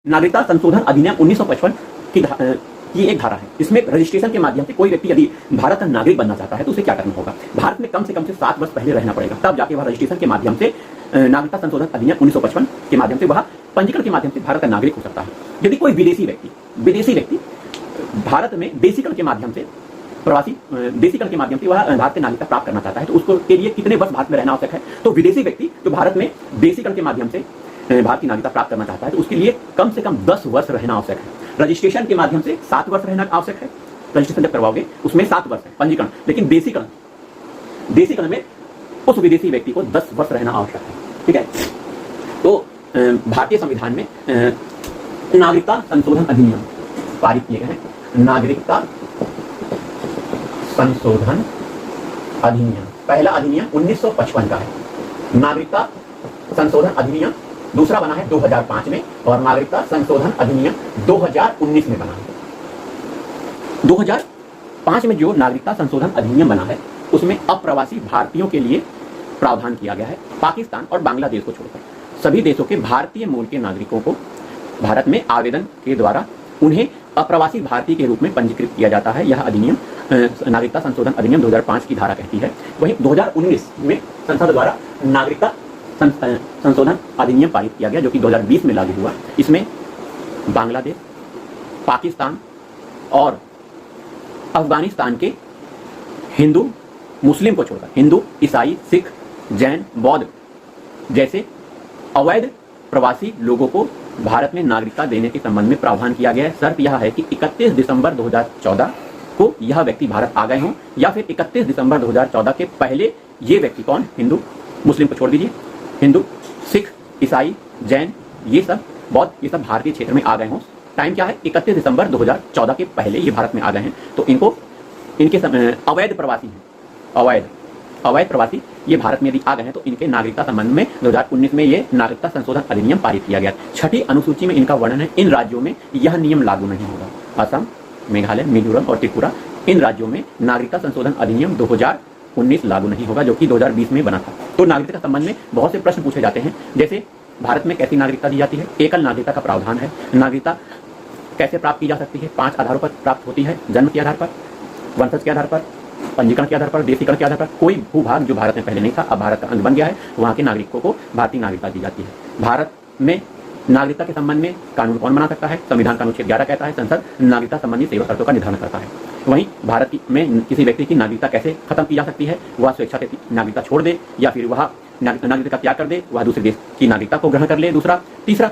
नागरिकता संशोधन अधिनियम 1955 की एक धारा है। इसमें रजिस्ट्रेशन के माध्यम से कोई व्यक्ति यदि भारत का नागरिक बनना चाहता है तो उसे क्या करना होगा? भारत में कम से 7 वर्ष पहले रहना पड़ेगा, तब जाके वह रजिस्ट्रेशन के माध्यम से नागरिकता संशोधन अधिनियम 1955 के माध्यम से वह पंजीकरण के माध्यम से भारत का नागरिक हो सकता है। यदि कोई विदेशी व्यक्ति भारत में देशीकरण के माध्यम से देशीकरण के माध्यम से वह भारत की नागरिकता प्राप्त करना चाहता है तो उसको के लिए कितने वर्ष भारत में रहना आवश्यक है? तो विदेशी व्यक्ति जो भारत में देशीकरण के माध्यम से भारत की नागरिकता प्राप्त करना चाहता है तो उसके लिए कम से कम 10 वर्ष रहना आवश्यक है। रजिस्ट्रेशन के माध्यम से 7 वर्ष रहना आवश्यक है। रजिस्ट्रेशन जब करवाओगे उसमें 7 वर्ष है पंजीकरण, लेकिन देशीकरण में उस विदेशी व्यक्ति को 10 वर्ष रहना आवश्यक है। ठीक है, तो भारतीय संविधान में नागरिकता संशोधन अधिनियम पारित किए गए हैं। नागरिकता संशोधन अधिनियम, पहला अधिनियम 1955 का है। नागरिकता संशोधन अधिनियम दूसरा बना है 2005 में और नागरिकता संशोधन अधिनियम 2019 में बना है। 2005 में जो नागरिकता संशोधन अधिनियम बना है उसमें अप्रवासी भारतीयों के लिए प्रावधान किया गया है। पाकिस्तान और बांग्लादेश को छोड़कर सभी देशों के भारतीय मूल के नागरिकों को भारत में आवेदन के द्वारा उन्हें अप्रवासी भारतीय के रूप में पंजीकृत किया जाता है। यह अधिनियम नागरिकता संशोधन अधिनियम 2005 की धारा कहती है। वहीं 2019 में संसद द्वारा नागरिकता संशोधन अधिनियम पारित किया गया जो कि 2020 में लागू हुआ। इसमें बांग्लादेश, पाकिस्तान और अफगानिस्तान के हिंदू मुस्लिम को छोड़कर हिंदू, ईसाई, सिख, जैन, बौद्ध जैसे अवैध प्रवासी लोगों को भारत में नागरिकता देने के संबंध में प्रावधान किया गया है। शर्त यह है कि 31 दिसंबर 2014 को यह व्यक्ति भारत आ गए हों या फिर 31 दिसंबर 2014 के पहले ये व्यक्ति कौन, हिंदू मुस्लिम को छोड़ दीजिए, हिंदू, सिख, ईसाई, जैन, ये सब बौद्ध, ये सब भारतीय क्षेत्र में आ गए हों। टाइम क्या है? 31 दिसंबर 2014 के पहले ये भारत में आ गए हैं। तो इनके अवैध प्रवासी हैं, अवैध प्रवासी ये भारत में यदि आ गए हैं तो इनके नागरिकता संबंध में 2019 में ये नागरिकता संशोधन अधिनियम पारित किया गया। छठी अनुसूची में इनका वर्णन है। इन राज्यों में यह नियम लागू नहीं होगा। असम, मेघालय, मिजोरम और त्रिपुरा, इन राज्यों में नागरिकता संशोधन अधिनियम 2019 लागू नहीं होगा जो कि 2020 में बना था। तो नागरिकता के संबंध में बहुत से प्रश्न पूछे जाते हैं, जैसे भारत में कैसी नागरिकता दी जाती है? एकल नागरिकता का प्रावधान है। नागरिकता कैसे प्राप्त की जा सकती है? 5 आधारों पर प्राप्त होती है। जन्म के आधार पर, वंशज के आधार पर, पंजीकरण के आधार पर, देशीकरण के आधार पर। कोई भूभाग जो भारत में पहले नहीं था अब भारत का अंग बन गया है, वहां के नागरिकों को भारतीय नागरिकता दी जाती है। भारत में नागरिकता के संबंध में कानून कौन बना सकता है? संविधान का अनुच्छेद 11 कहता है संसद नागरिकता संबंधी सेवा शर्तों का निर्धारण करता है। वहीं भारत में किसी व्यक्ति की नागरिकता कैसे खत्म की जा सकती है? वह स्वेच्छा से नागरिकता छोड़ दे या फिर वह नागरिकता का त्याग कर दे, वह दूसरे देश की नागरिकता को ग्रहण कर ले। तीसरा